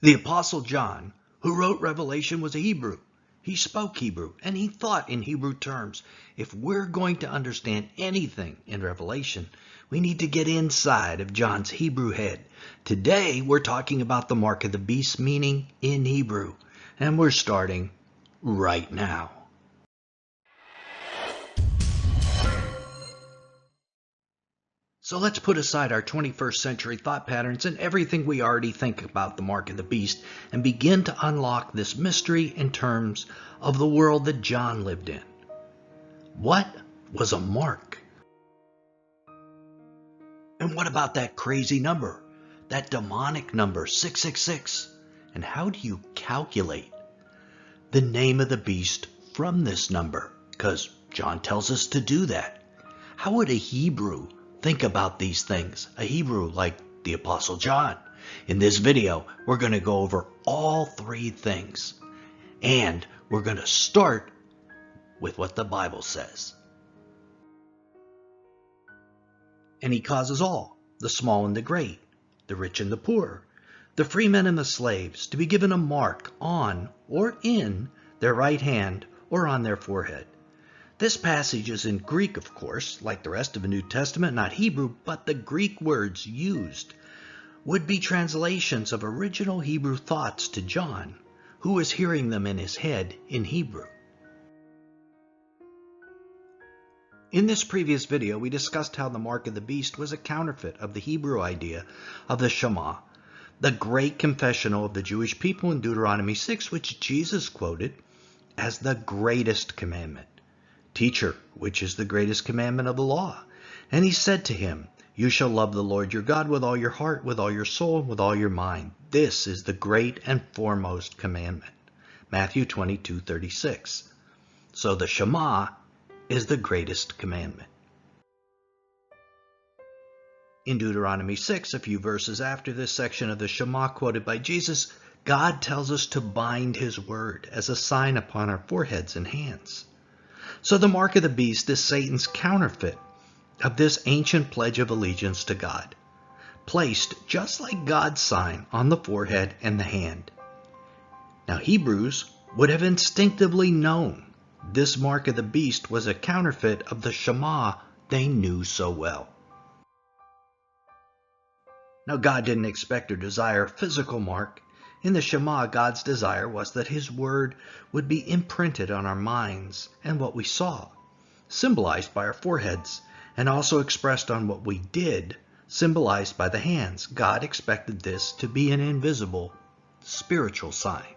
The Apostle John, who wrote Revelation, was a Hebrew. He spoke Hebrew, and he thought in Hebrew terms. If we're going to understand anything in Revelation, we need to get inside of John's Hebrew head. Today, we're talking about the mark of the beast, meaning in Hebrew, and we're starting right now. So let's put aside our 21st century thought patterns and everything we already think about the mark of the beast and begin to unlock this mystery in terms of the world that John lived in. What was a mark? And what about that crazy number, that demonic number, 666? And how do you calculate the name of the beast from this number? Because John tells us to do that. How would a Hebrew think about these things? A Hebrew like the Apostle John. In this video, we're going to go over all three things. And we're going to start with what the Bible says. And he causes all, the small and the great, the rich and the poor, the free men and the slaves, to be given a mark on or in their right hand or on their forehead. This passage is in Greek, of course, like the rest of the New Testament, not Hebrew, but the Greek words used would be translations of original Hebrew thoughts to John, who was hearing them in his head in Hebrew. In this previous video, we discussed how the mark of the beast was a counterfeit of the Hebrew idea of the Shema, the great confessional of the Jewish people in Deuteronomy 6, which Jesus quoted as the greatest commandment. Teacher, which is the greatest commandment of the law? And he said to him, You shall love the Lord your God with all your heart, with all your soul, and with all your mind. This is the great and foremost commandment. Matthew 22:36. So the Shema is the greatest commandment. In Deuteronomy 6, a few verses after this section of the Shema quoted by Jesus, God tells us to bind his word as a sign upon our foreheads and hands. So the mark of the beast is Satan's counterfeit of this ancient pledge of allegiance to God, placed just like God's sign on the forehead and the hand. Now Hebrews would have instinctively known this mark of the beast was a counterfeit of the Shema they knew so well. Now God didn't expect or desire a physical mark. In the Shema, God's desire was that his word would be imprinted on our minds and what we saw, symbolized by our foreheads, and also expressed on what we did, symbolized by the hands. God expected this to be an invisible, spiritual sign.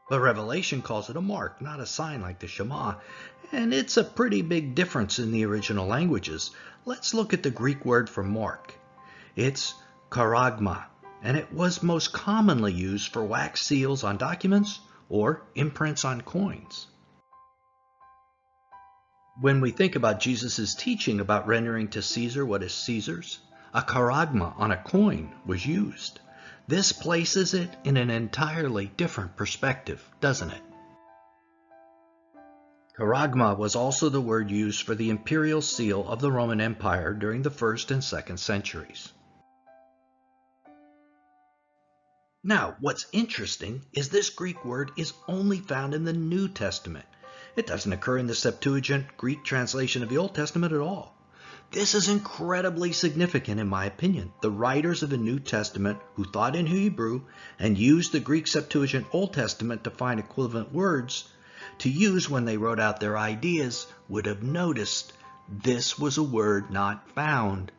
But Revelation calls it a mark, not a sign like the Shema, and it's a pretty big difference in the original languages. Let's look at the Greek word for mark. It's karagma, and it was most commonly used for wax seals on documents or imprints on coins. When we think about Jesus' teaching about rendering to Caesar what is Caesar's, a karagma on a coin was used. This places it in an entirely different perspective, doesn't it? Karagma was also the word used for the imperial seal of the Roman Empire during the 1st and 2nd centuries. Now, what's interesting is this Greek word is only found in the New Testament. It doesn't occur in the Septuagint Greek translation of the Old Testament at all. This is incredibly significant in my opinion. The writers of the New Testament who thought in Hebrew and used the Greek Septuagint Old Testament to find equivalent words to use when they wrote out their ideas would have noticed this was a word not found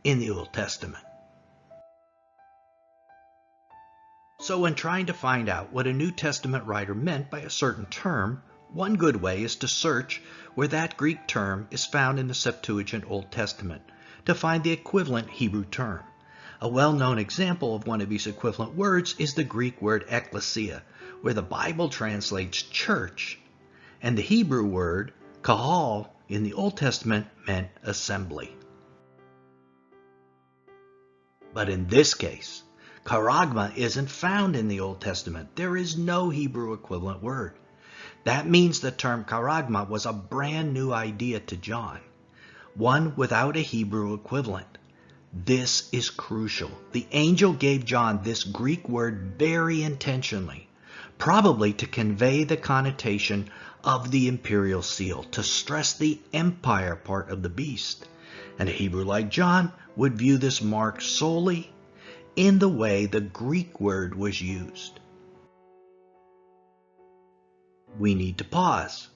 in the Old Testament. So when trying to find out what a New Testament writer meant by a certain term, one good way is to search where that Greek term is found in the Septuagint Old Testament to find the equivalent Hebrew term. A well-known example of one of these equivalent words is the Greek word ekklesia, where the Bible translates church, and the Hebrew word kahal in the Old Testament meant assembly. But in this case, karagma isn't found in the Old Testament. There is no Hebrew equivalent word. That means the term karagma was a brand new idea to John, one without a Hebrew equivalent. This is crucial. The angel gave John this Greek word very intentionally, probably to convey the connotation of the imperial seal, to stress the empire part of the beast. And a Hebrew like John would view this mark solely in the way the Greek word was used. We need to pause,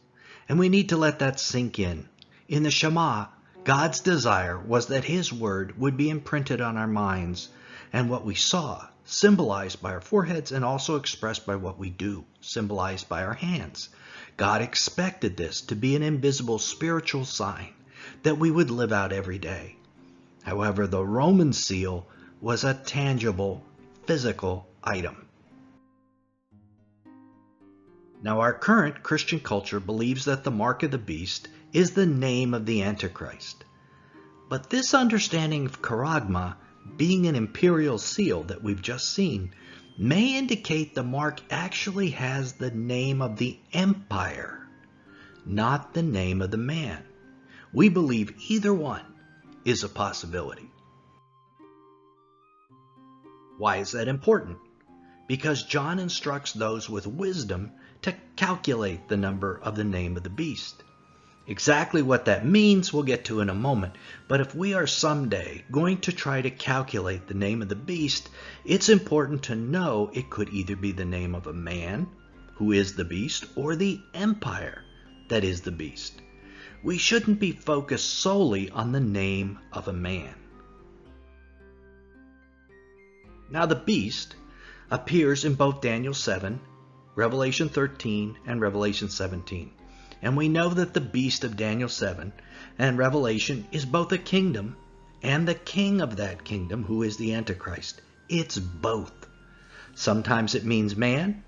and we need to let that sink in. In the Shema, God's desire was that His word would be imprinted on our minds, and what we saw, symbolized by our foreheads and also expressed by what we do, symbolized by our hands. God expected this to be an invisible spiritual sign that we would live out every day. However, the Roman seal was a tangible, physical item. Now, our current Christian culture believes that the mark of the beast is the name of the antichrist. But this understanding of karagma, being an imperial seal that we've just seen, may indicate the mark actually has the name of the empire, not the name of the man. We believe either one is a possibility. Why is that important? Because John instructs those with wisdom to calculate the number of the name of the beast. Exactly what that means we'll get to in a moment, but if we are someday going to try to calculate the name of the beast, it's important to know it could either be the name of a man, who is the beast, or the empire that is the beast. We shouldn't be focused solely on the name of a man. Now the beast appears in both Daniel 7, Revelation 13, and Revelation 17. And we know that the beast of Daniel 7 and Revelation is both a kingdom and the king of that kingdom, who is the Antichrist. It's both. Sometimes it means man,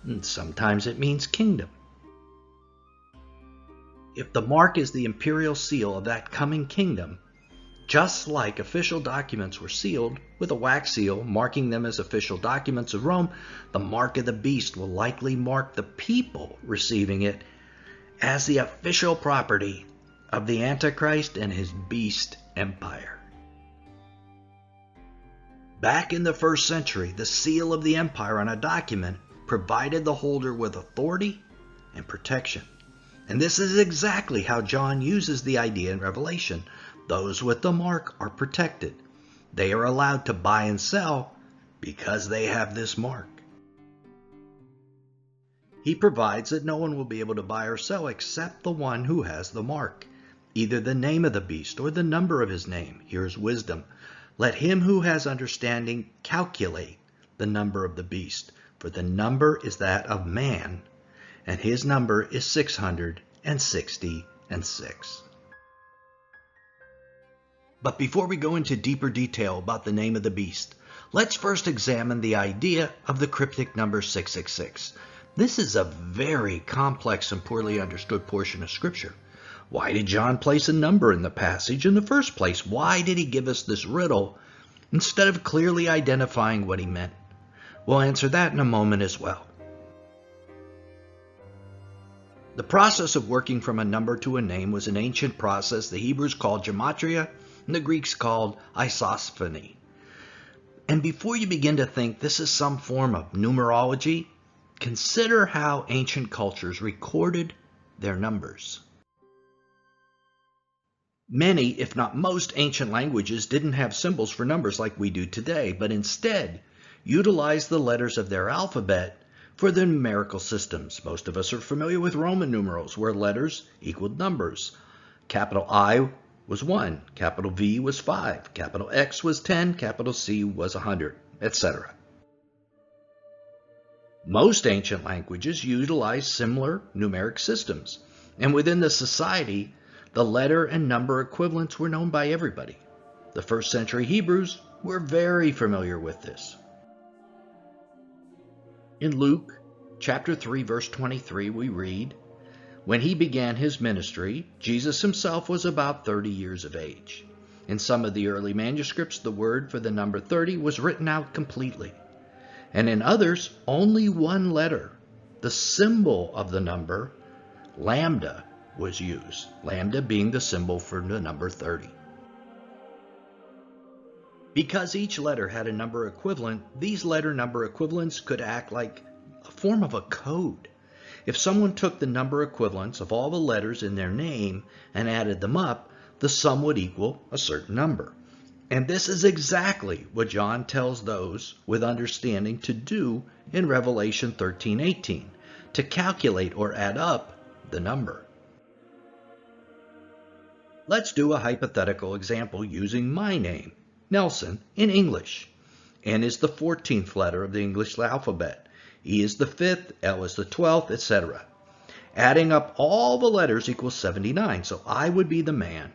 and sometimes it means kingdom. If the mark is the imperial seal of that coming kingdom, just like official documents were sealed with a wax seal marking them as official documents of Rome, the mark of the beast will likely mark the people receiving it as the official property of the Antichrist and his beast empire. Back in the 1st century, the seal of the empire on a document provided the holder with authority and protection. And this is exactly how John uses the idea in Revelation. Those with the mark are protected. They are allowed to buy and sell because they have this mark. He provides that no one will be able to buy or sell except the one who has the mark, either the name of the beast or the number of his name. Here's wisdom. Let him who has understanding calculate the number of the beast, for the number is that of man, and his number is 666. But before we go into deeper detail about the name of the beast, let's first examine the idea of the cryptic number 666. This is a very complex and poorly understood portion of Scripture. Why did John place a number in the passage in the first place? Why did he give us this riddle instead of clearly identifying what he meant? We'll answer that in a moment as well. The process of working from a number to a name was an ancient process the Hebrews called Gematria and the Greeks called isophony. And before you begin to think this is some form of numerology, consider how ancient cultures recorded their numbers. Many, if not most, ancient languages didn't have symbols for numbers like we do today, but instead utilized the letters of their alphabet for the numerical systems. Most of us are familiar with Roman numerals, where letters equaled numbers. Capital I was 1, capital V was 5, capital X was 10, capital C was 100, etc. Most ancient languages utilized similar numeric systems, and within the society, the letter and number equivalents were known by everybody. The 1st century Hebrews were very familiar with this. In Luke chapter 3, verse 23, we read, "When he began his ministry, Jesus himself was about 30 years of age." In some of the early manuscripts, the word for the number 30 was written out completely. And in others, only one letter, the symbol of the number, lambda, was used, lambda being the symbol for the number 30. Because each letter had a number equivalent, these letter number equivalents could act like a form of a code. If someone took the number equivalents of all the letters in their name and added them up, the sum would equal a certain number. And this is exactly what John tells those with understanding to do in Revelation 13:18, to calculate or add up the number. Let's do a hypothetical example using my name, Nelson, in English. N is the 14th letter of the English alphabet. E is the 5th, L is the 12th, etc. Adding up all the letters equals 79, so I would be the man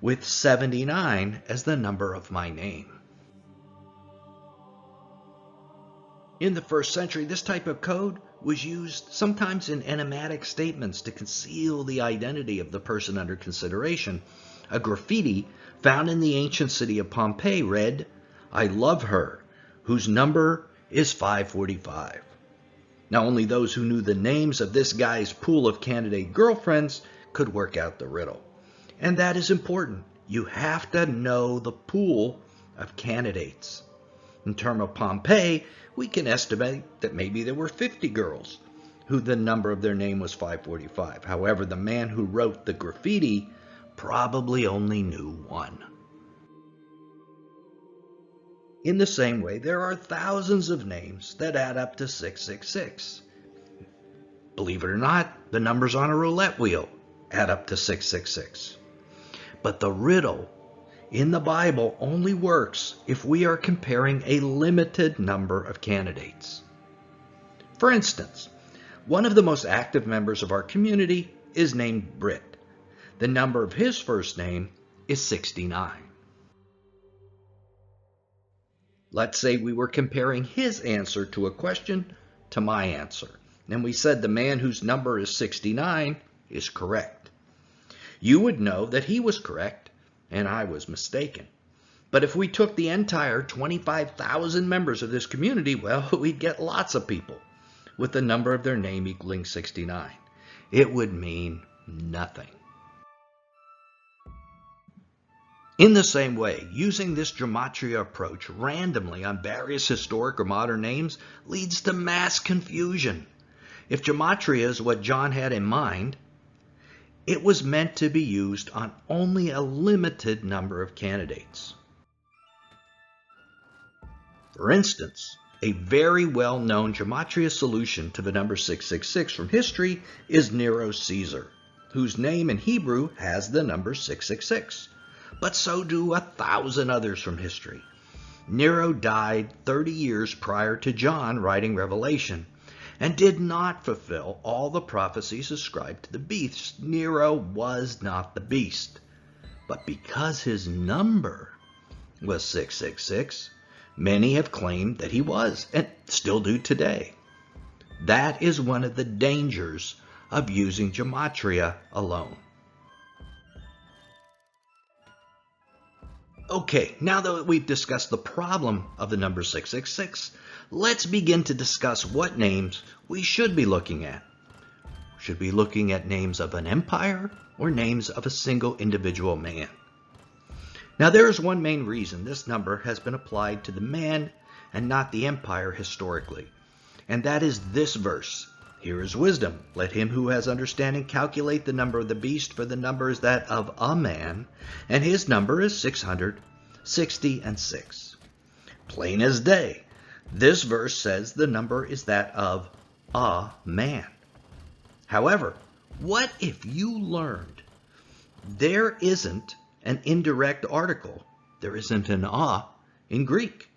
with 79 as the number of my name. In the first century, this type of code was used sometimes in enigmatic statements to conceal the identity of the person under consideration. A graffiti found in the ancient city of Pompeii read, "I love her, whose number is 545. Now only those who knew the names of this guy's pool of candidate girlfriends could work out the riddle. And that is important. You have to know the pool of candidates. In terms of Pompeii, we can estimate that maybe there were 50 girls who the number of their name was 545. However, the man who wrote the graffiti probably only knew one. In the same way, there are thousands of names that add up to 666. Believe it or not, the numbers on a roulette wheel add up to 666. But the riddle in the Bible only works if we are comparing a limited number of candidates. For instance, one of the most active members of our community is named Britt. The number of his first name is 69. Let's say we were comparing his answer to a question to my answer, and we said the man whose number is 69 is correct. You would know that he was correct and I was mistaken. But if we took the entire 25,000 members of this community, well, we'd get lots of people with the number of their name equaling 69. It would mean nothing. In the same way, using this Gematria approach randomly on various historic or modern names leads to mass confusion. If Gematria is what John had in mind, it was meant to be used on only a limited number of candidates. For instance, a very well-known Gematria solution to the number 666 from history is Nero Caesar, whose name in Hebrew has the number 666. But so do 1,000 others from history. Nero died 30 years prior to John writing Revelation and did not fulfill all the prophecies ascribed to the beast. Nero was not the beast. But because his number was 666, many have claimed that he was, and still do today. That is one of the dangers of using Gematria alone. Okay, now that we've discussed the problem of the number 666, let's begin to discuss what names we should be looking at. Should we be looking at names of an empire or names of a single individual man? Now there is one main reason this number has been applied to the man and not the empire historically, and that is this verse. Here is wisdom. Let him who has understanding calculate the number of the beast, for the number is that of a man, and his number is 666. Plain as day. This verse says the number is that of a man. However, what if you learned there isn't an indirect article? There isn't an a in Greek.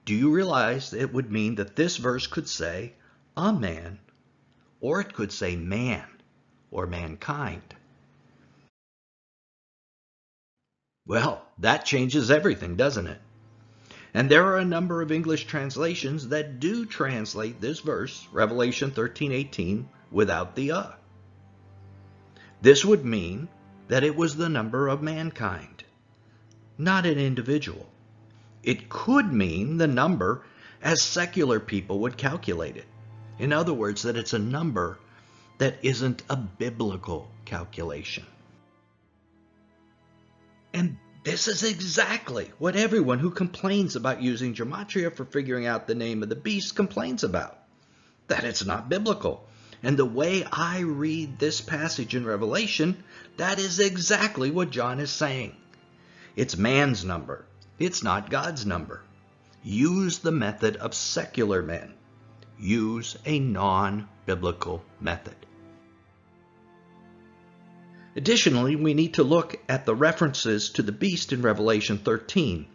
Do you realize it would mean that this verse could say a man, or it could say man, or mankind? Well, that changes everything, doesn't it? And there are a number of English translations that do translate this verse, Revelation 13:18, without the a. This would mean that it was the number of mankind, not an individual. It could mean the number as secular people would calculate it. In other words, that it's a number that isn't a biblical calculation. And This is exactly what everyone who complains about using Gematria for figuring out the name of the beast complains about. That it's not biblical. And the way I read this passage in Revelation, that is exactly what John is saying. It's man's number. It's not God's number. Use the method of secular men. Use a non-biblical method. Additionally, we need to look at the references to the beast in Revelation 13,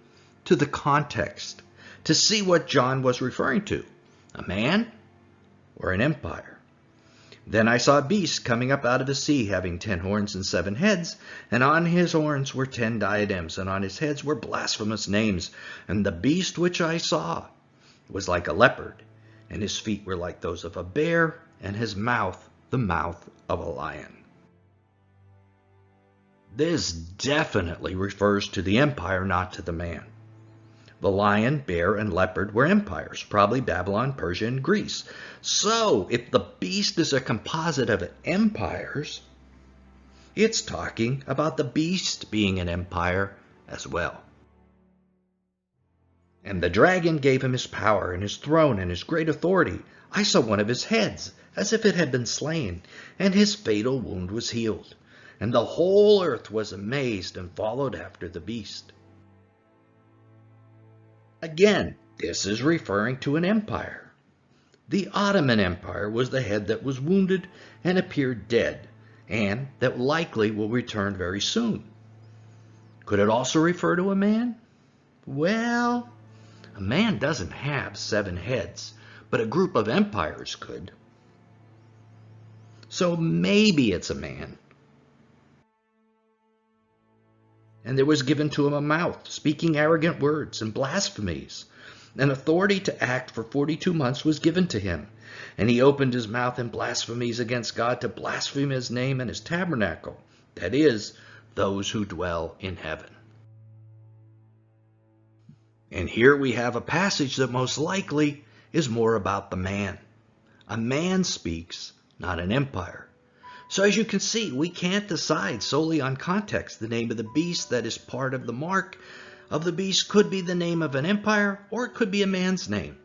to the context, to see what John was referring to, a man or an empire. Then I saw a beast coming up out of the sea, having 10 horns and 7 heads, and on his horns were 10 diadems, and on his heads were blasphemous names. And the beast which I saw was like a leopard, and his feet were like those of a bear, and his mouth the mouth of a lion. This definitely refers to the empire, not to the man. The lion, bear, and leopard were empires, probably Babylon, Persia, and Greece. So, if the beast is a composite of empires, it's talking about the beast being an empire as well. And the dragon gave him his power and his throne and his great authority. I saw one of his heads, as if it had been slain, and his fatal wound was healed. And the whole earth was amazed and followed after the beast. Again, this is referring to an empire. The Ottoman Empire was the head that was wounded and appeared dead, and that likely will return very soon. Could it also refer to a man? Well, a man doesn't have 7 heads, but a group of empires could. So maybe it's a man. And there was given to him a mouth, speaking arrogant words and blasphemies. And authority to act for 42 months was given to him. And he opened his mouth in blasphemies against God, to blaspheme his name and his tabernacle, that is, those who dwell in heaven. And here we have a passage that most likely is more about the man. A man speaks, not an empire. So as you can see, we can't decide solely on context. The name of the beast that is part of the mark of the beast could be the name of an empire, or it could be a man's name.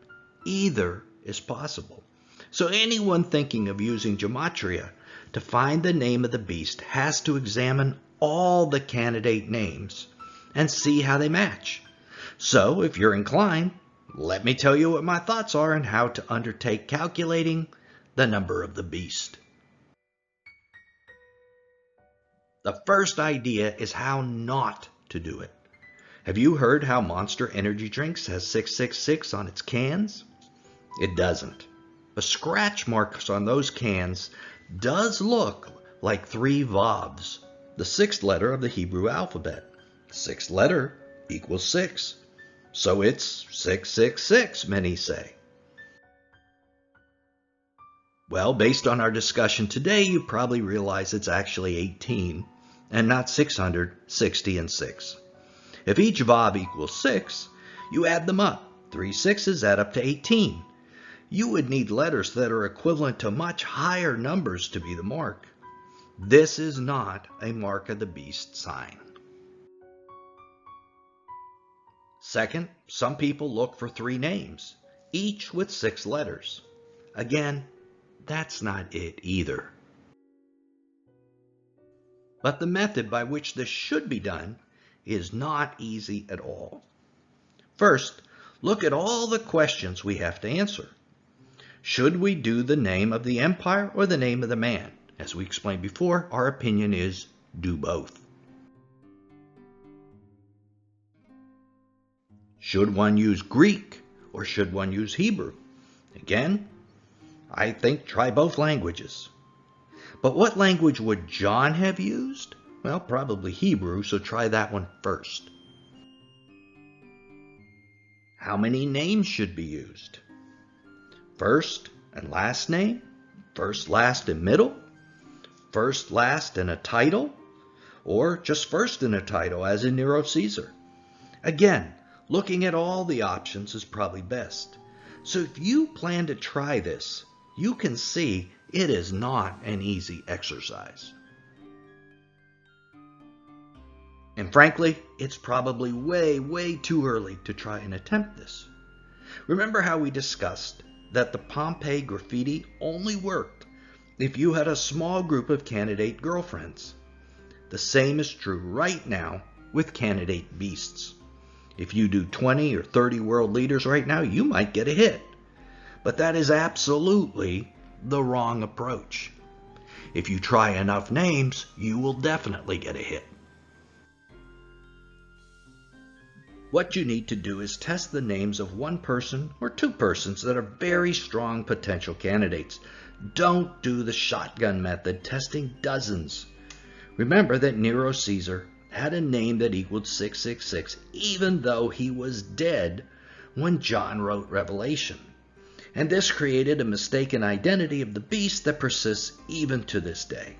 Either is possible. So anyone thinking of using Gematria to find the name of the beast has to examine all the candidate names and see how they match. So if you're inclined, let me tell you what my thoughts are on how to undertake calculating the number of the beast. The first idea is how not to do it. Have you heard how Monster Energy Drinks has 666 on its cans? It doesn't. The scratch marks on those cans does look like 3 Vavs, the 6th letter of the Hebrew alphabet. 6th letter equals 6. So it's 666, many say. Well, based on our discussion today, you probably realize it's actually 18. And not 660 and 6. If each Vav equals 6, you add them up. 3 6s add up to 18. You would need letters that are equivalent to much higher numbers to be the mark. This is not a mark of the beast sign. Second, some people look for 3 names, each with 6 letters. Again, that's not it either. But the method by which this should be done is not easy at all. First, look at all the questions we have to answer. Should we do the name of the empire or the name of the man? As we explained before, our opinion is do both. Should one use Greek or should one use Hebrew? Again, I think try both languages. But what language would John have used? Well, probably Hebrew, so try that one first. How many names should be used? First and last name? First, last, and middle? First, last, and a title? Or just first and a title, as in Nero Caesar? Again, looking at all the options is probably best. So if you plan to try this, you can see it is not an easy exercise. And frankly, it's probably way too early to try and attempt this. Remember how we discussed that the Pompeii graffiti only worked if you had a small group of candidate girlfriends. The same is true right now with candidate beasts. If you do 20 or 30 world leaders right now, you might get a hit. But that is absolutely the wrong approach. If you try enough names, you will definitely get a hit. What you need to do is test the names of one person or two persons that are very strong potential candidates. Don't do the shotgun method, testing dozens. Remember that Nero Caesar had a name that equaled 666, even though he was dead when John wrote Revelation. And this created a mistaken identity of the beast that persists even to this day.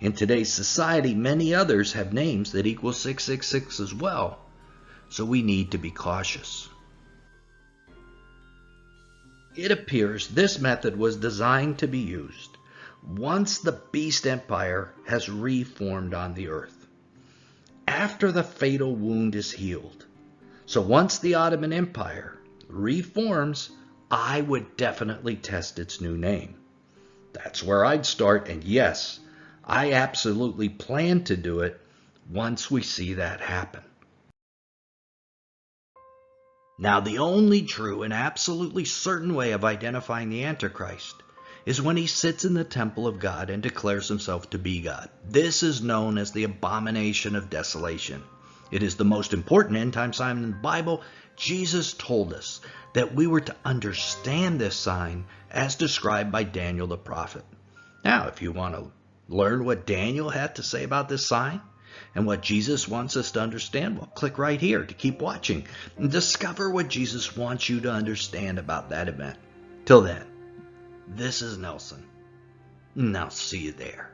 In today's society, many others have names that equal 666 as well. So we need to be cautious. It appears this method was designed to be used once the beast empire has reformed on the earth, after the fatal wound is healed. So once the Ottoman Empire reforms, I would definitely test its new name. That's where I'd start, and yes, I absolutely plan to do it once we see that happen. Now, the only true and absolutely certain way of identifying the Antichrist is when he sits in the temple of God and declares himself to be God. This is known as the abomination of desolation. It is the most important end-time sign in the Bible. Jesus told us that we were to understand this sign as described by Daniel the prophet. Now, if you want to learn what Daniel had to say about this sign, and what Jesus wants us to understand, well, click right here to keep watching and discover what Jesus wants you to understand about that event. Till then, this is Nelson, and I'll see you there.